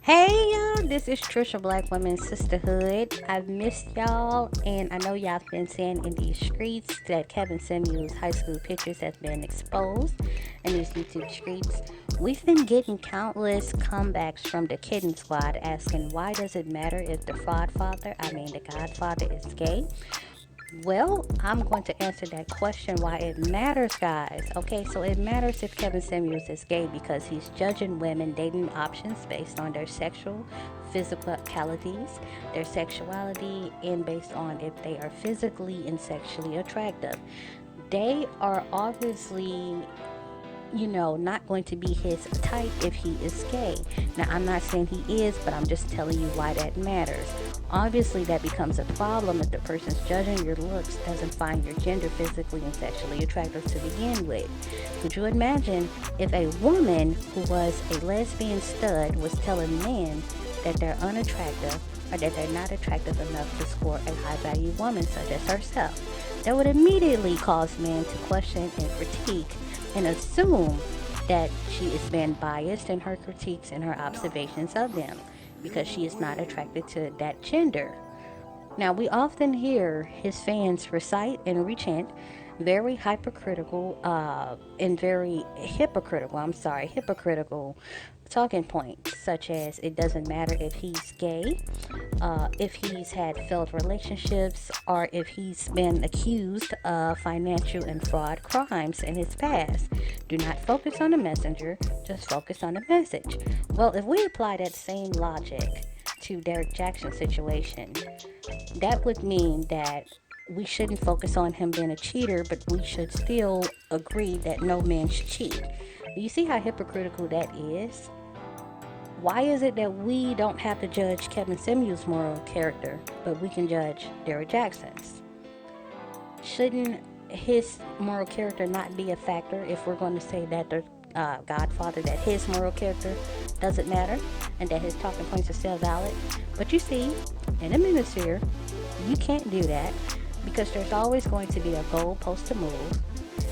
Hey y'all, this is Trisha Black Women Sisterhood. I've missed y'all, and I know y'all have been saying in these streets that Kevin Samuels high school pictures have been exposed in these YouTube streets. We've been getting countless comebacks from the Kitten Squad asking why does it matter if the the Godfather is gay? Well, I'm going to answer that question why it matters, guys. Okay, so it matters if Kevin Samuels is gay because he's judging women dating options based on their sexual physicalities, their sexuality, and based on if they are physically and sexually attractive. They are obviously not going to be his type if he is gay. Now, I'm not saying he is, but I'm just telling you why that matters. Obviously, that becomes a problem if the person's judging your looks doesn't find your gender physically and sexually attractive to begin with. Could you imagine if a woman who was a lesbian stud was telling men that they're unattractive or that they're not attractive enough to score a high value woman such as herself? That would immediately cause men to question and critique and assume that she is being biased in her critiques and her observations of them because she is not attracted to that gender. Now, we often hear his fans recite and recant very hypocritical and very hypocritical talking points, such as it doesn't matter if he's gay, if he's had failed relationships, or if he's been accused of financial and fraud crimes in his past. Do not focus on the messenger, just focus on the message. Well, if we apply that same logic to Derek Jackson's situation, that would mean that we shouldn't focus on him being a cheater, but we should still agree that no man should cheat. Do you see how hypocritical that is? Why is it that we don't have to judge Kevin Samuel's moral character, but we can judge Derek Jackson's? Shouldn't his moral character not be a factor if we're going to say that the Godfather, that his moral character doesn't matter and that his talking points are still valid? But you see, in the minisphere, you can't do that because there's always going to be a goalpost to move,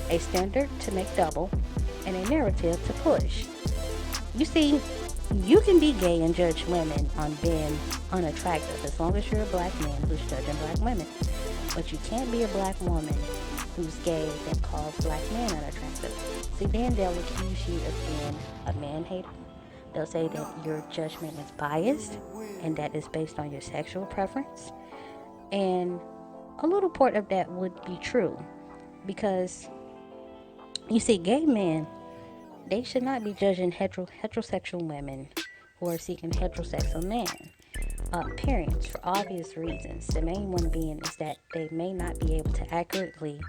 a standard to make double, and a narrative to push. You see, you can be gay and judge women on being unattractive as long as you're a black man who's judging black women. But you can't be a black woman who's gay and calls black men unattractive. See, then they'll accuse you of being a man hater. They'll say that your judgment is biased and that is based on your sexual preference. And a little part of that would be true because you see, gay men, they should not be judging heterosexual women who are seeking heterosexual men. Parents, for obvious reasons. The main one being is that they may not be able to accurately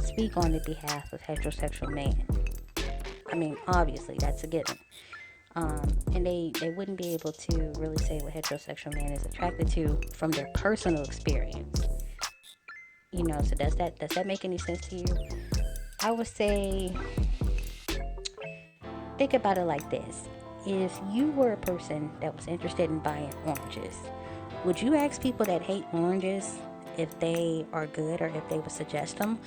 speak on the behalf of heterosexual men. I mean, obviously, that's a given. And they wouldn't be able to really say what heterosexual man is attracted to from their personal experience. So does that make any sense to you? I would say, think about it like this. If you were a person that was interested in buying oranges, would you ask people that hate oranges if they are good or if they would suggest them?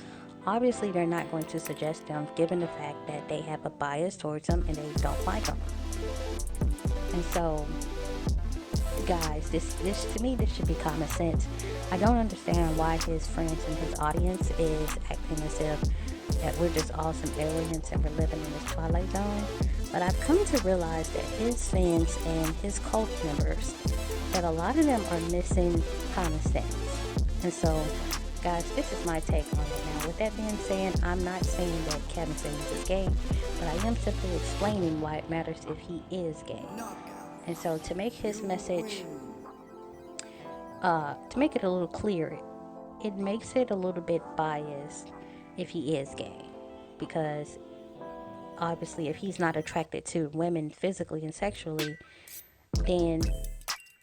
Obviously, they're not going to suggest them given the fact that they have a bias towards them and they don't like them. And so, guys, this to me, this should be common sense. I don't understand why his friends and his audience is acting as if that we're just all some aliens and we're living in this twilight zone. But I've come to realize that his fans and his cult members, that a lot of them are missing common sense. And so, guys, this is my take on it. Now, with that being said, I'm not saying that Kevin Samuels is gay, but I am simply explaining why it matters if he is gay. And so, to make his message, to make it a little clearer, it makes it a little bit biased if he is gay, because obviously if he's not attracted to women physically and sexually, then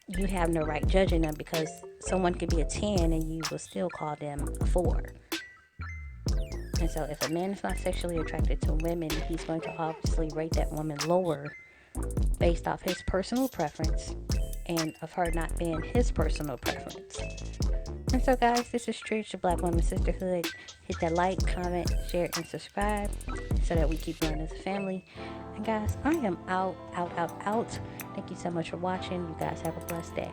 you have no right judging them because someone could be a 10 and you will still call them a 4. And so if a man is not sexually attracted to women, he's going to obviously rate that woman lower based off his personal preference and of her not being his personal preference. And so, guys, this is Trish, the Black Woman Sisterhood. Hit that like, comment, share, and subscribe so that we keep growing as a family. And, guys, I am out. Thank you so much for watching. You guys have a blessed day.